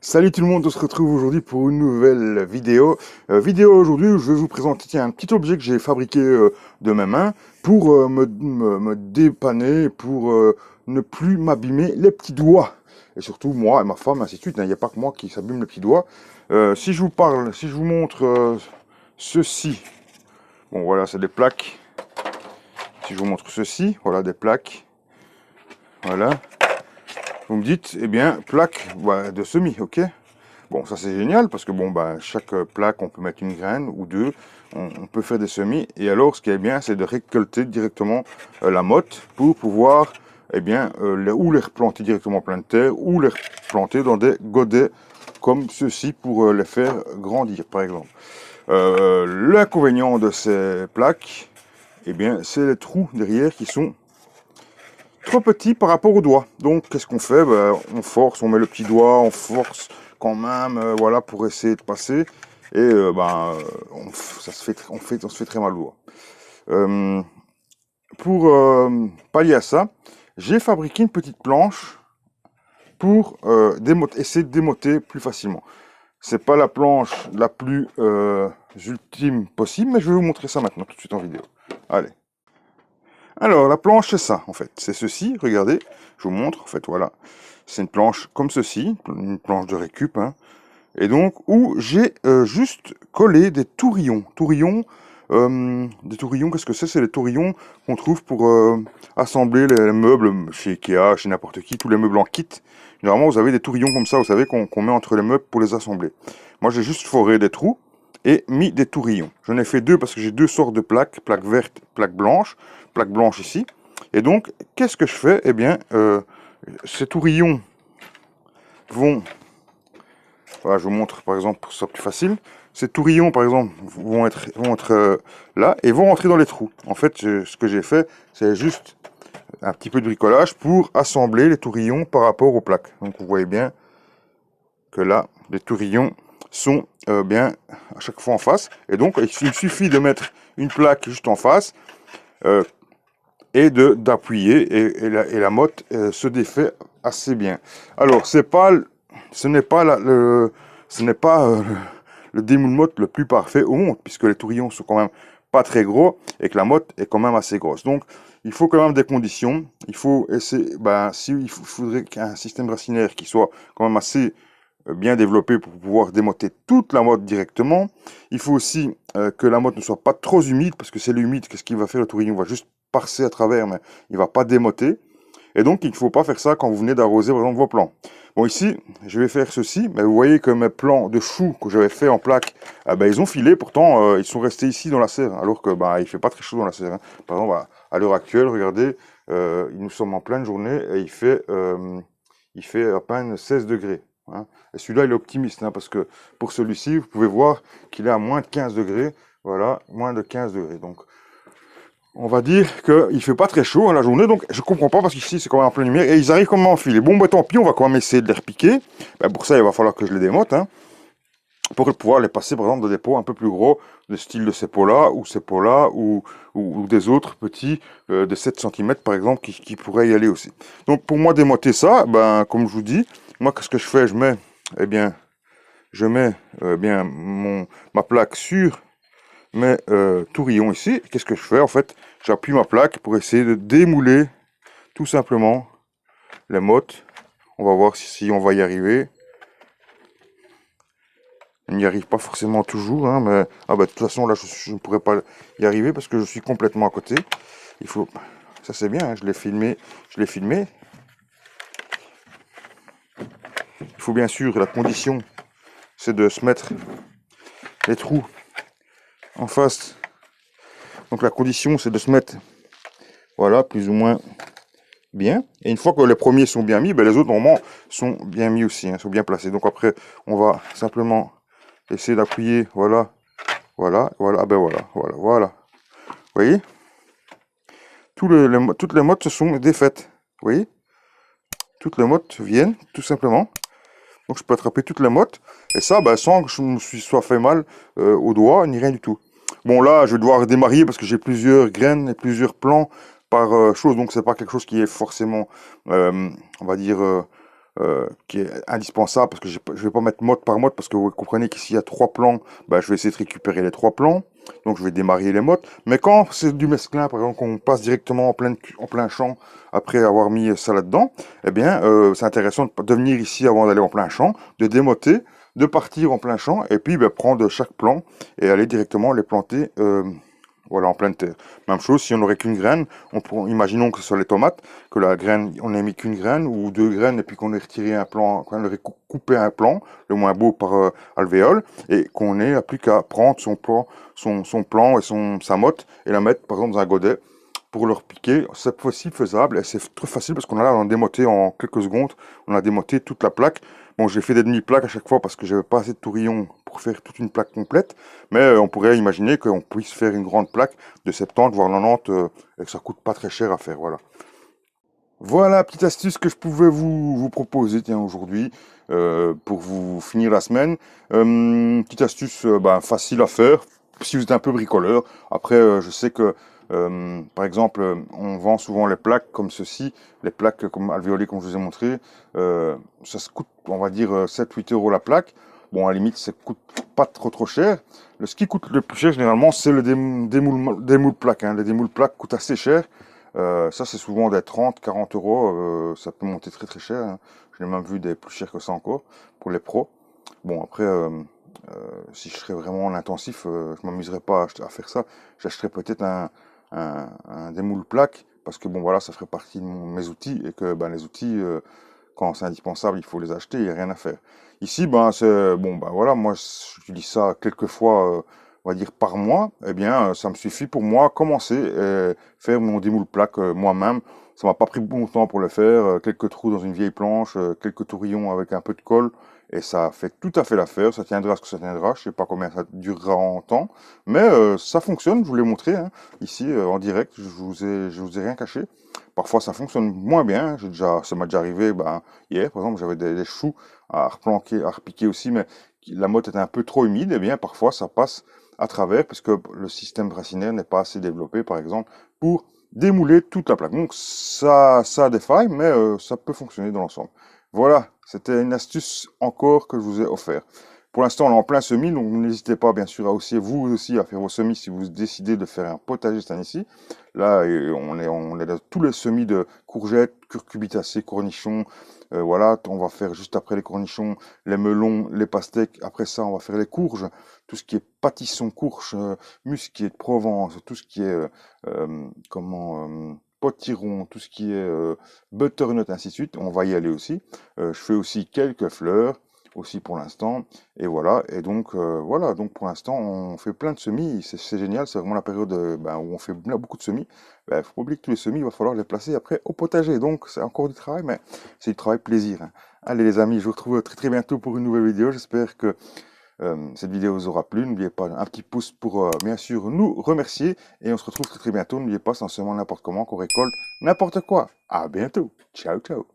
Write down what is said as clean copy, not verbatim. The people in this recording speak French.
Salut tout le monde, on se retrouve aujourd'hui pour une nouvelle vidéo. Vidéo aujourd'hui où je vais vous présenter un petit objet que j'ai fabriqué de mes mains pour me dépanner, pour ne plus m'abîmer les petits doigts. Et surtout moi et ma femme, ainsi de suite, hein. Il n'y a pas que moi qui s'abîme les petits doigts. Si je vous parle, si je vous montre ceci, bon voilà, c'est des plaques. Si je vous montre ceci, voilà des plaques. Voilà. Vous me dites, eh bien, plaque voilà, de semis, ok? Bon, ça c'est génial parce que bon, bah, chaque plaque, on peut mettre une graine ou deux, on peut faire des semis. Et alors, ce qui est bien, c'est de récolter directement la motte pour pouvoir, eh bien, ou les replanter directement plein de terre, ou les replanter dans des godets comme ceci pour les faire grandir, par exemple. L'inconvénient de ces plaques, eh bien, c'est les trous derrière qui sont trop petit par rapport au doigt. Donc, qu'est-ce qu'on fait? Ben, on force, on met le petit doigt, on force quand même, voilà, pour essayer de passer. Et on se fait très mal au doigt. Euh, pour pallier à ça, j'ai fabriqué une petite planche pour essayer de démoter plus facilement. C'est pas la planche la plus ultime possible, mais je vais vous montrer ça maintenant tout de suite en vidéo. Allez. Alors, la planche, c'est ça, en fait. C'est ceci, regardez, je vous montre, en fait, voilà. C'est une planche comme ceci, une planche de récup, hein. Et donc, où j'ai juste collé des tourillons. Des tourillons, qu'est-ce que c'est? C'est les tourillons qu'on trouve pour assembler les meubles chez Ikea, chez n'importe qui, tous les meubles en kit. Généralement, vous avez des tourillons comme ça, vous savez, qu'on met entre les meubles pour les assembler. Moi, j'ai juste foré des trous et mis des tourillons. J'en ai fait deux parce que j'ai deux sortes de plaques, plaque verte, plaque blanche ici. Et donc, qu'est-ce que je fais? Eh bien, ces tourillons vont... Voilà, je vous montre par exemple pour que ce soit plus facile. Ces tourillons, par exemple, vont être là et vont rentrer dans les trous. En fait, ce que j'ai fait, c'est juste un petit peu de bricolage pour assembler les tourillons par rapport aux plaques. Donc, vous voyez bien que là, les tourillons sont bien à chaque fois en face. Et donc, il suffit de mettre une plaque juste en face et d'appuyer et la motte se défait assez bien. Alors, ce n'est pas le démoule-motte le plus parfait au monde, puisque les tourillons sont quand même pas très gros et que la motte est quand même assez grosse. Donc, il faut quand même des conditions. Il faut essayer, ben, il faudrait qu'un système racinaire qui soit quand même assez bien développé pour pouvoir démotter toute la motte directement. Il faut aussi que la motte ne soit pas trop humide, parce que c'est l'humide, qu'est-ce qu'il va faire? Le tourillon va juste passer à travers, mais il va pas démotter. Et donc, il ne faut pas faire ça quand vous venez d'arroser, par exemple, vos plants. Bon, ici, je vais faire ceci, mais vous voyez que mes plants de choux que j'avais fait en plaque, ben, ils ont filé, pourtant, ils sont restés ici dans la serre, alors que ben, il fait pas très chaud dans la serre, hein. Par exemple, à l'heure actuelle, regardez, nous sommes en pleine journée et il fait à peine 16 degrés, hein. Et celui-là, il est optimiste, hein, parce que pour celui-ci, vous pouvez voir qu'il est à moins de 15 degrés. Voilà, moins de 15 degrés. Donc, on va dire qu'il ne fait pas très chaud à la journée, donc je comprends pas parce qu'ici c'est quand même en pleine lumière et ils arrivent comme à enfiler. Bon, bah tant pis, on va quand même essayer de les repiquer. Ben, pour ça, il va falloir que je les démote, hein, pour pouvoir les passer par exemple dans des pots un peu plus gros, de style de ces pots-là ou des autres petits de 7 cm par exemple qui pourraient y aller aussi. Donc pour moi, démoter ça, ben, comme je vous dis, moi, qu'est-ce que je fais? Eh bien, je mets bien ma plaque sur mes tourillons ici. Qu'est-ce que je fais? En fait, j'appuie ma plaque pour essayer de démouler tout simplement les mottes. On va voir si on va y arriver. On n'y arrive pas forcément toujours, hein, mais de toute façon là je ne pourrais pas y arriver parce que je suis complètement à côté. Il faut, ça c'est bien, hein, je l'ai filmé. Il faut bien sûr, la condition c'est de se mettre les trous en face. Donc la condition c'est de se mettre, voilà, plus ou moins bien. Et une fois que les premiers sont bien mis, ben les autres normalement sont bien mis aussi, hein, sont bien placés. Donc après, on va simplement essayer d'appuyer, voilà, voilà, voilà, ben voilà, voilà, voilà. Vous voyez, toutes les mottes se sont défaites. Vous voyez, toutes les mottes viennent, tout simplement. Donc je peux attraper toutes les mottes. Et ça, ben, sans que je me soit fait mal au doigt, ni rien du tout. Bon là, je vais devoir démarier parce que j'ai plusieurs graines et plusieurs plants par chose. Donc c'est pas quelque chose qui est forcément, on va dire, qui est indispensable parce que je vais pas mettre mode par mode parce que vous comprenez qu'ici il y a 3 plans, bah, je vais essayer de récupérer les 3 plans. Donc je vais démarrer les modes. Mais quand c'est du mesclin, par exemple, qu'on passe directement en plein champ après avoir mis ça là-dedans, eh bien c'est intéressant de venir ici avant d'aller en plein champ, de démoter, de partir en plein champ et puis bah, prendre chaque plan et aller directement les planter voilà, en pleine terre. Même chose, si on n'aurait qu'une graine, imaginons que ce soit les tomates, que la graine, on n'ait mis qu'une graine ou 2 graines et puis qu'on ait retiré un plan, qu'on aurait coupé un plan, le moins beau par alvéole, et qu'on n'ait plus qu'à prendre son plan et sa motte et la mettre par exemple dans un godet pour leur piquer. C'est possible, faisable, et c'est très facile parce qu'on a démoté en quelques secondes, on a démoté toute la plaque. Bon, j'ai fait des demi-plaques à chaque fois parce que j'avais pas assez de tourillons pour faire toute une plaque complète, mais on pourrait imaginer qu'on puisse faire une grande plaque de 70 voire 90 et que ça coûte pas très cher à faire, voilà. Voilà, petite astuce que je pouvais vous proposer tiens, aujourd'hui pour vous finir la semaine. Petite astuce bah, facile à faire si vous êtes un peu bricoleur. Après, je sais que, par exemple, on vend souvent les plaques comme ceci, les plaques comme alvéolées comme je vous ai montré. Ça se coûte, on va dire, 7-8 euros la plaque. Bon, à la limite, ça coûte pas trop cher. Ce qui coûte le plus cher, généralement, c'est le démoule plaques. Hein. Les démoules plaques coûtent assez cher. Ça, c'est souvent des 30-40 euros. Ça peut monter très cher. Hein. J'ai même vu des plus chers que ça encore pour les pros. Bon, après, si je serais vraiment en intensif, je m'amuserais pas à faire ça. J'achèterais peut-être un démoule plaque parce que bon, voilà, ça ferait partie de mes outils et que ben, les outils, quand c'est indispensable, il faut les acheter. Il n'y a rien à faire. Ici, ben, c'est bon, ben voilà, moi, j'utilise ça quelques fois. On va dire par mois, eh bien, ça me suffit pour moi commencer et faire mon démoule plaque moi-même. Ça m'a pas pris beaucoup de temps pour le faire. Quelques trous dans une vieille planche, quelques tourillons avec un peu de colle, et ça fait tout à fait l'affaire. Ça tiendra ce que ça tiendra. Je sais pas combien ça durera en temps, mais ça fonctionne. Je vous l'ai montré hein, ici en direct. Je vous ai rien caché. Parfois, ça fonctionne moins bien. Ça m'a déjà arrivé. Ben, hier, par exemple, j'avais des choux à replanquer, à repiquer aussi, mais la motte était un peu trop humide. Et bien, parfois, ça passe à travers, parce que le système racinaire n'est pas assez développé, par exemple, pour démouler toute la plaque. Donc ça a des failles, mais ça peut fonctionner dans l'ensemble. Voilà, c'était une astuce encore que je vous ai offert. Pour l'instant, on est en plein semis, donc n'hésitez pas, bien sûr, à aussi, vous aussi, à faire vos semis si vous décidez de faire un potager cette année-ci. Là, on est dans tous les semis de courgettes, curcubitacées, cornichons. Voilà, on va faire juste après les cornichons, les melons, les pastèques. Après ça, on va faire les courges, tout ce qui est pâtisson, courge, musquier de Provence, tout ce qui est potiron, tout ce qui est butternut, ainsi de suite. On va y aller aussi. Je fais aussi quelques fleurs aussi pour l'instant, et voilà, voilà, donc pour l'instant on fait plein de semis, c'est génial, c'est vraiment la période ben, où on fait beaucoup de semis. Ben, faut pas oublier que tous les semis, il va falloir les placer après au potager, donc c'est encore du travail, mais c'est du travail plaisir. Hein. Allez les amis, je vous retrouve très bientôt pour une nouvelle vidéo, j'espère que cette vidéo vous aura plu. N'oubliez pas un petit pouce pour bien sûr nous remercier, et on se retrouve très bientôt. N'oubliez pas, c'est en semant n'importe comment qu'on récolte n'importe quoi. À bientôt, ciao ciao.